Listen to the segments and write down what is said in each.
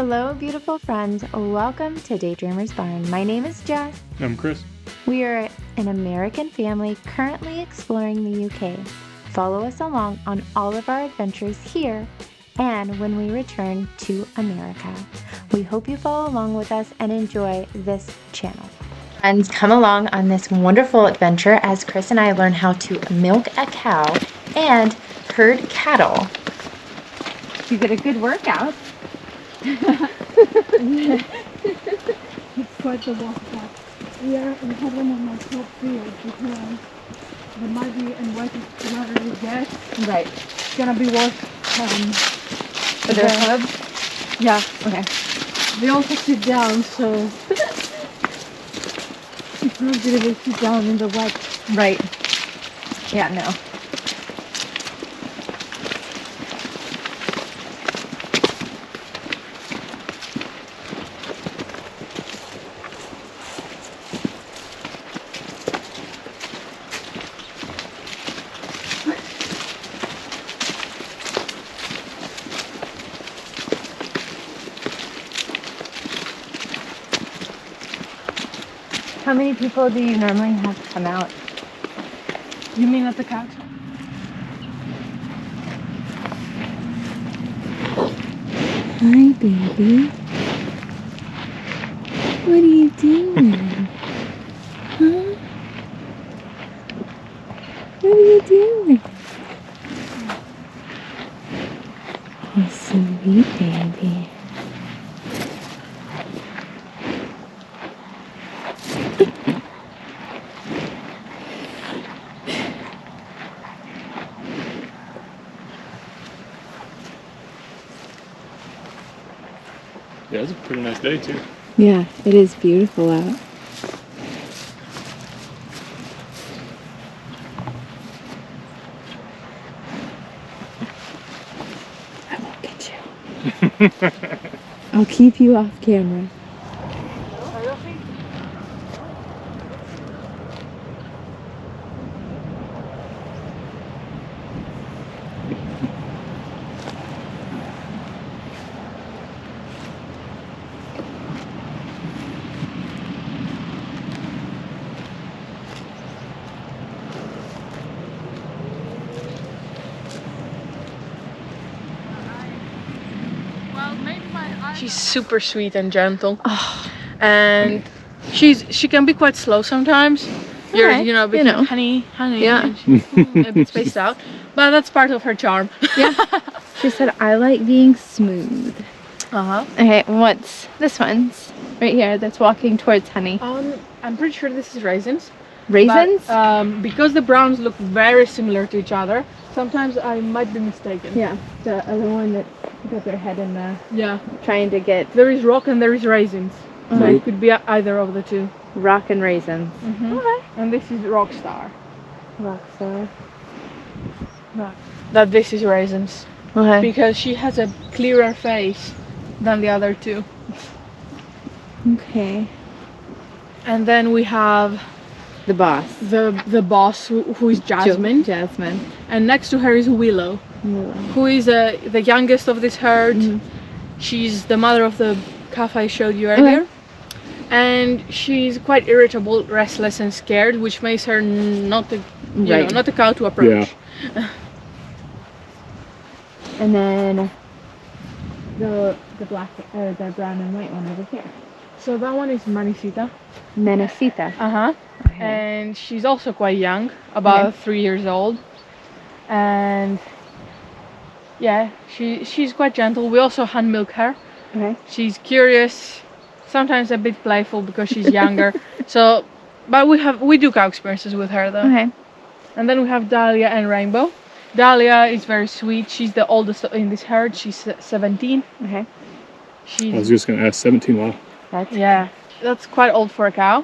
Hello, beautiful friends. Welcome to Daydreamers Barn. My name is Jess. I'm Chris. We are an American family currently exploring the UK. Follow us along on all of our adventures here and when we return to America. We hope you follow along with us and enjoy this channel. Friends, come along on this wonderful adventure as Chris and I learn how to milk a cow and herd cattle. You get a good workout. It's quite a walk back. We have them on my top field because there might be invited to another guest. Right. It's gonna be worth For their hubs? Yeah. Okay. They also sit down, so it's not good if they sit down in the wet. Right. Yeah, no. How many people do you normally have come out? You mean at the couch? Hi, baby. What are you doing? Huh? What are you doing? Oh, sweet baby. Yeah, it's a pretty nice day too. Yeah, it is beautiful out. I won't get you. I'll keep you off camera. I don't think. She's super sweet and gentle, and she can be quite slow sometimes. You're Okay, a bit honey, Yeah. and she's a bit spaced out, but that's part of her charm. Yeah. She said, I like being smooth. Okay, what's this one's right here that's walking towards honey? I'm pretty sure this is raisins. Raisins? But, because the browns look very similar to each other, sometimes I might be mistaken. Yeah, the other one that got their head in the Yeah. trying to get There is rock and there is raisins. So it could be either of the two. rock and raisins. Okay. And this is Rockstar. Rockstar. That this is raisins. Okay. Because she has a clearer face than the other two. Okay. And then we have The boss. the boss who is Jasmine. Jasmine. And next to her is Willow, who is the youngest of this herd. She's the mother of the calf I showed you earlier. And she's quite irritable, restless and scared, which makes her not a cow to approach. Yeah. And then the black, the brown and white one over here. So that one is Manisita. Menacita. Okay. And she's also quite young, about 3 years old. And yeah, she's quite gentle. We also hand milk her. Okay. She's curious, sometimes a bit playful because she's younger. But we do cow experiences with her though. Okay. And then we have Dahlia and Rainbow. Dahlia is very sweet. She's the oldest in this herd. She's 17. Okay. I was just gonna ask 17. Wow. That's quite old for a cow.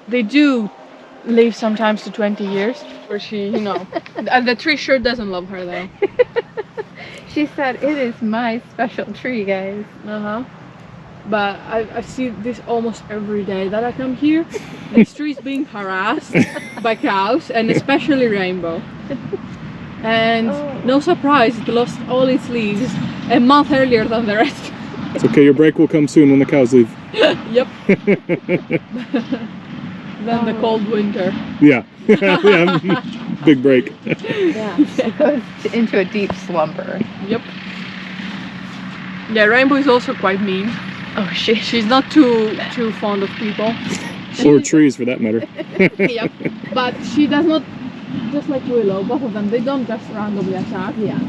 They do live sometimes to 20 years, where she, and the tree sure doesn't love her though. She said, it is my special tree, guys. But I see this almost every day that I come here. This tree is being harassed by cows, and especially Rainbow. And no surprise, it lost all its leaves a month earlier than the rest. It's okay, your break will come soon when the cows leave. Yep. Then the cold winter. Yeah. Yeah. Big break. Yeah, she goes into a deep slumber. Yep. Yeah, Rainbow is also quite mean. Oh, shit. She's not too fond of people. Or trees, for that matter. Yep. But she does not, just like Willow, both of them, they don't just randomly attack. Yeah.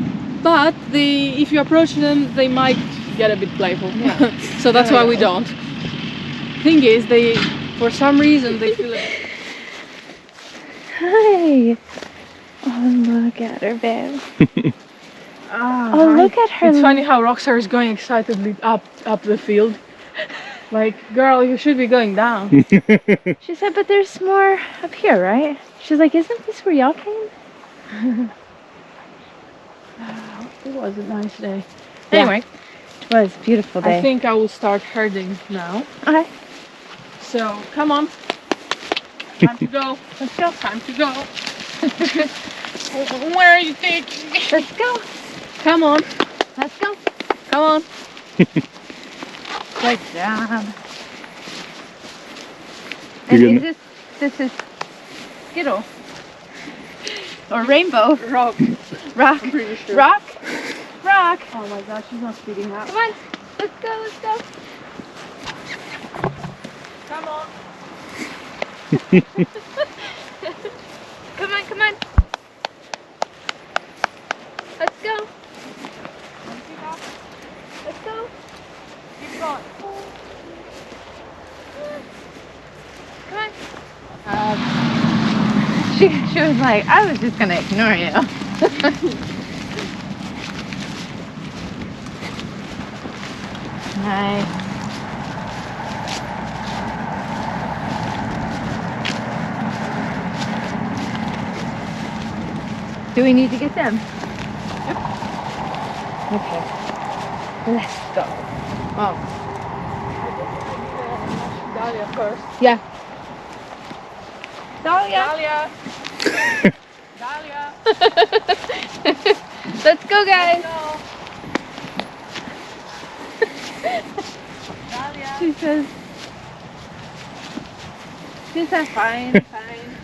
But if you approach them, they might get a bit playful. Yeah. So that's why we don't. Thing is, for some reason, they feel like... Hi. Oh, look at her, babe. Oh, Look at her. It's funny how Rockstar is going excitedly up the field. Like, girl, you should be going down. She said, but there's more up here, right? She's like, isn't this where y'all came? It was a nice day. Yeah. Anyway, It was a beautiful day. I think I will start herding now. Okay, So, come on. Time to go. let's go. Time to go. Where are you taking me? Let's go. Come on. Let's go. Come on. Good job. You And getting- this is Skittle. Or Rainbow. Rock. Rock. I'm pretty sure. Rock. Rock. Oh my god, she's not speeding up. Come on. Let's go. Let's go. Come on. Come on. Come on. Let's go. Let's go. Keep going. Come on. She was like, I was just gonna ignore you. Nice. Do we need to get them? Yep. Okay. Let's go. Oh. Dahlia first. Yeah. Dahlia. Dahlia. Dahlia. Let's go, guys. Go. Dahlia. She says, fine, fine.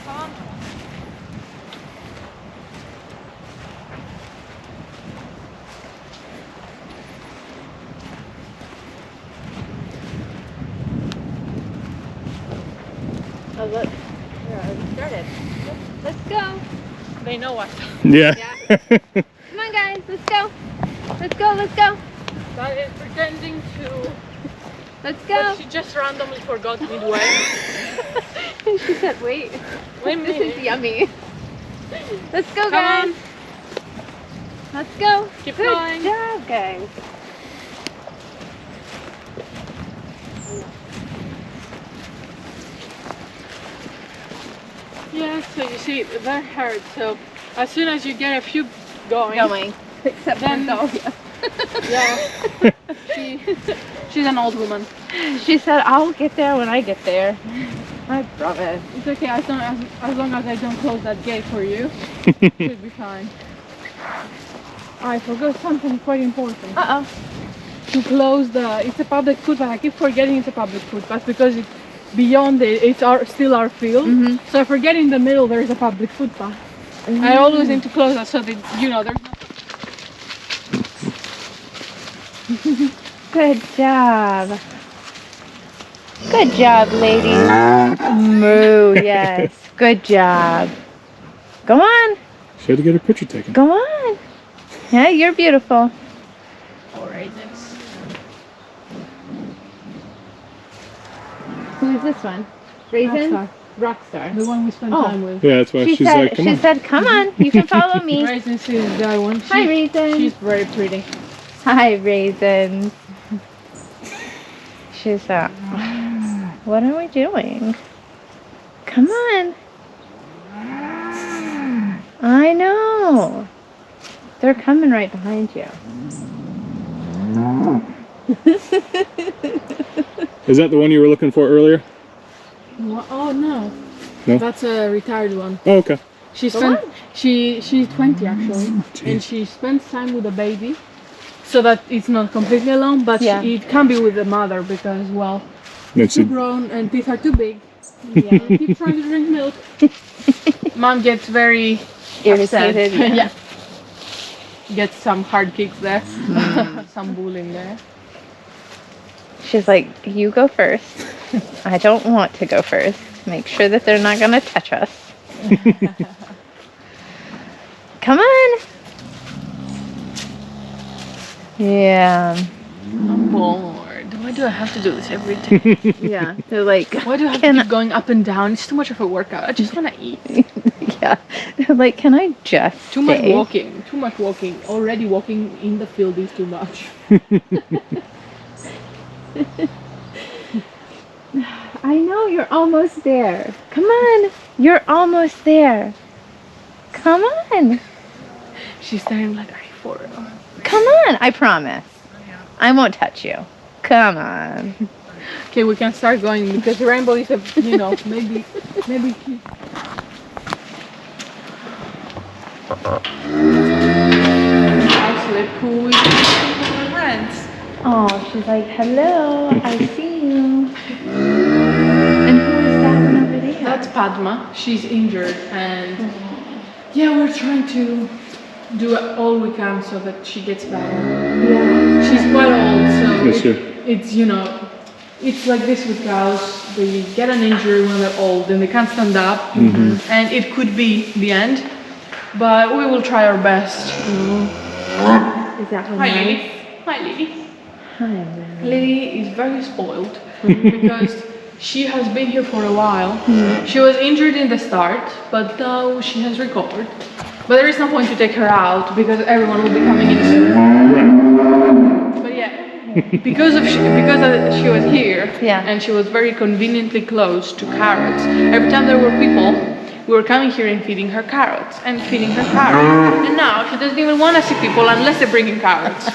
Come on. Oh, look. We're already started. Let's go. They know what. Yeah. Come on, guys. Let's go. Let's go. Let's go. Dahlia is pretending to... Let's But go. she just randomly forgot midway. She said, wait. Wait a This minute. is yummy. Let's go, Come guys. on. Let's go. Keep Good going. job, guys. Yeah, so you see, they're hard. So as soon as you get a few going, Except Then- for Dahlia. yeah, she's an old woman. She said, I'll get there when I get there. I promise. It's okay as long as I don't close that gate for you. Should be fine. I forgot something quite important. Uh-oh. To close it's a public footpath. I keep forgetting it's a public footpath because it's beyond it's still our field. Mhm. So I forget in the middle there is a public footpath. I always need to close that so that there's no... Good job. Good job, ladies. Moo, yes. Good job. Go on. She had to get her picture taken. Go on. Yeah, you're beautiful. All raisins. Who is this one? Raisin? Rockstar. Rockstar. The one we spent Oh. time with. Yeah, that's why She she's said, like, come on. come on, you can follow me. Raisins is the one. Hi, Raisin. She's very pretty. Hi, Raisins. She's what are we doing? Come on. I know. They're coming right behind you. Is that the one you were looking for earlier? Oh no. No? That's a retired one. Oh, okay. She's 20 actually, and she spends time with the baby, so that it's not completely alone. But it can be with the mother because, well, she's too grown and teeth are too big. Yeah, keep trying to drink milk. Mom gets very irritated. Yeah. Gets some hard kicks there, some bullying there. She's like, you go first. I don't want to go first. Make sure that they're not gonna touch us. Come on. Yeah. I'm bored. Why do I have to do this every day? Yeah. They're like, Why do I have to keep going up and down? It's too much of a workout. I just want to eat. yeah. They're like, can I just Too much walking. Too much walking. Already walking in the field is too much. I know, you're almost there. Come on. You're almost there. Come on. She's staring like, are you for it? Come on. I promise. I won't touch you. Come on. Okay, we can start going because the rainbow is a, you know, maybe. Slip, who is my friends? Oh, she's like, hello, I see you. And who is that one over there? That's Padma. She's injured, and yeah, we're trying to do all we can so that she gets better. Yeah. She's quite old, so Yes, it's, you know, it's like this with cows. They get an injury when they're old and they can't stand up, and it could be the end, but we will try our best. Is that one Hi, nice? Lily. Hi, Lily. Hi, Lily. Lily is very spoiled because she has been here for a while. She was injured in the start, but now she has recovered. But there is no point to take her out because everyone will be coming in soon. But yeah, because she was here and she was very conveniently close to carrots. Every time there were people, we were coming here and feeding her carrots and feeding her carrots. And now she doesn't even want to see people unless they're bringing carrots.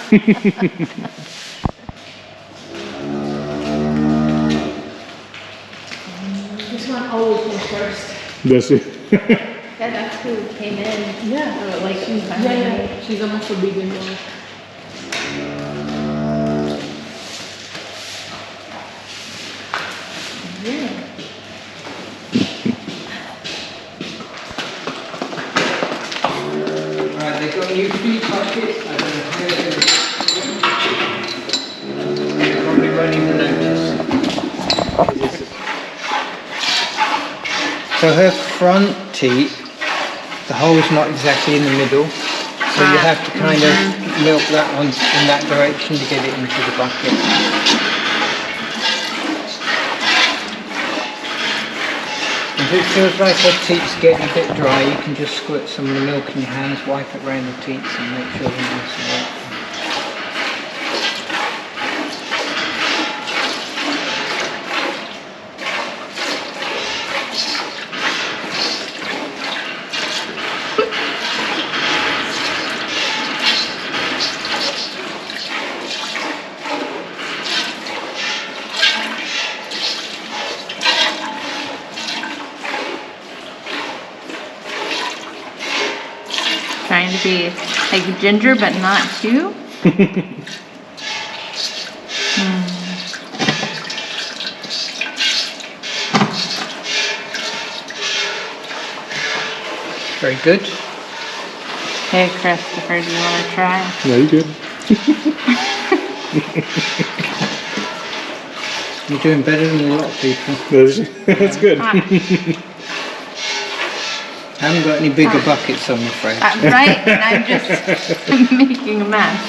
This one always comes first. That's it. Yeah, that's who came in. Yeah. Like, Yeah. She's almost forbidden one. Yeah. Right, they've got new feed buckets. I don't know how they're doing. You probably won't even notice. So her front teat, the hole's not exactly in the middle, so you have to kind of milk that one in that direction to get it into the bucket. If it feels like her teat's getting a bit dry, you can just squirt some of the milk in your hands, wipe it around the teats and make sure they're nice and wet. Trying to be like ginger, but not too. Very good. Hey, Christopher, do you want to try? No, you good. You're doing better than a lot of people. That's good. I haven't got any bigger buckets, I'm afraid. Right? And I'm just making a mess.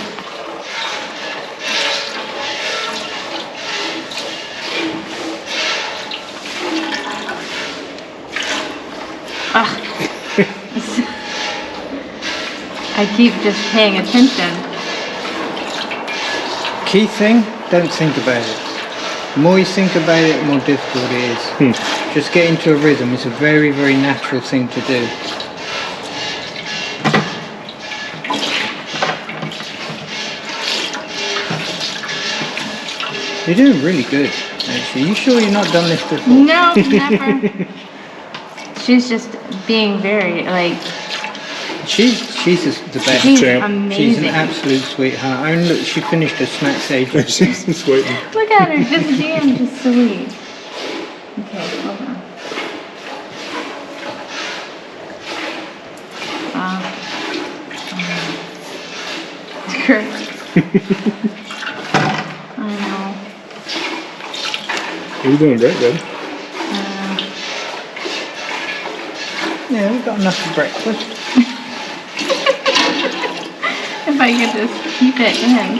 I keep just paying attention. Key thing, don't think about it. The more you think about it, the more difficult it is. Just get into a rhythm. It's a very, very natural thing to do. You're doing really good, actually. You sure you've not done this before? No, never. She's just being very, like... She's the best. She's champ. amazing. She's an absolute sweetheart. I mean, look, she finished her snacks ages. She's just waiting. Look at her, just being just sweet. Okay, hold on. It's great. I know. You're doing great, babe. Yeah, we've got enough for breakfast. If I could just keep it in.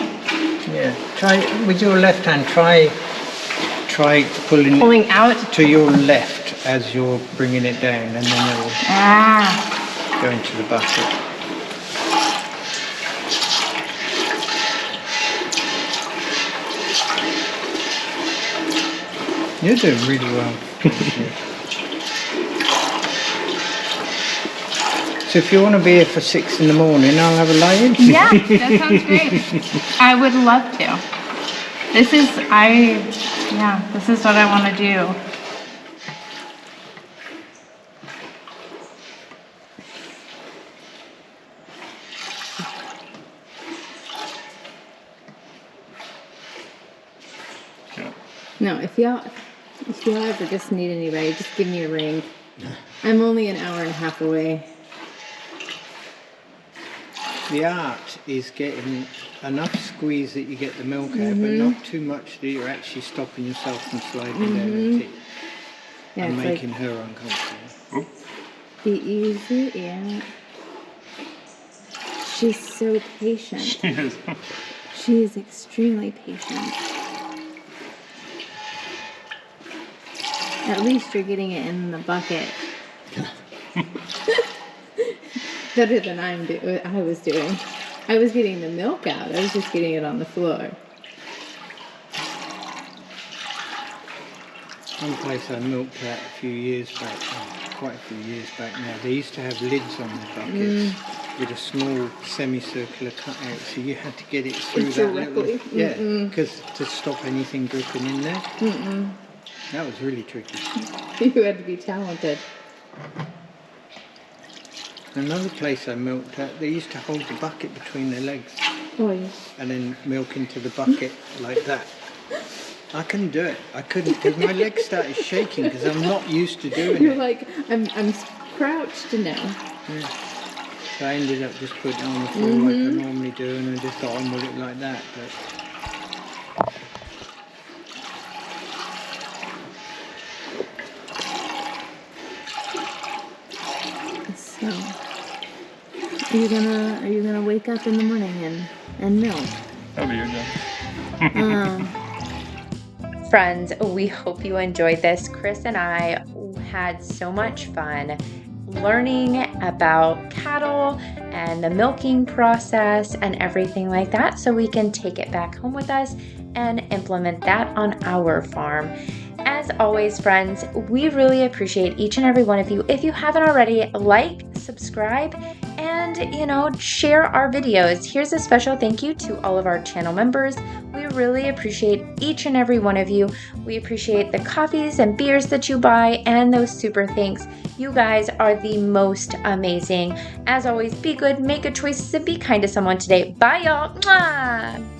Yeah. Try with your left hand. Try Pulling out. to your left as you're bringing it down, and then it will go into the bucket. You're doing really well. So if you want to be here for 6 in the morning, I'll have a lie-in. Yeah, that sounds great. I would love to. This is what I want to do. No, if y'all ever just need anybody, just give me a ring. I'm only an hour and a half away. The art is getting enough squeeze that you get the milk out, but not too much that you're actually stopping yourself from sliding down the teeth Yeah, and it's making her uncomfortable. be easy, yeah. She's so patient. She is. She is extremely patient. At least you're getting it in the bucket. Better than I was doing. I was getting the milk out. I was just getting it on the floor. One place I milked at a few years back, quite a few years back now, they used to have lids on their buckets with a small semicircular cutout, so you had to get it through that little... Yeah, because to stop anything dripping in there. That was really tricky. You had to be talented. Another place I milked at, they used to hold the bucket between their legs Oh, yeah. and then milk into the bucket like that. I couldn't do it. I couldn't, because my legs started shaking because I'm not used to doing You're it. like, I'm crouched now. Yeah. So I ended up just putting it on the floor like I normally do, and I just got on with it like that. But So, are you gonna wake up in the morning and milk? That'll be your job. Friends, we hope you enjoyed this. Chris and I had so much fun learning about cattle and the milking process and everything like that, so we can take it back home with us and implement that on our farm. As always, friends, we really appreciate each and every one of you. If you haven't already, like, subscribe, and, share our videos. Here's a special thank you to all of our channel members. We really appreciate each and every one of you. We appreciate the coffees and beers that you buy and those super thanks. You guys are the most amazing. As always, be good, make good choices, and be kind to someone today. Bye, y'all. Mwah!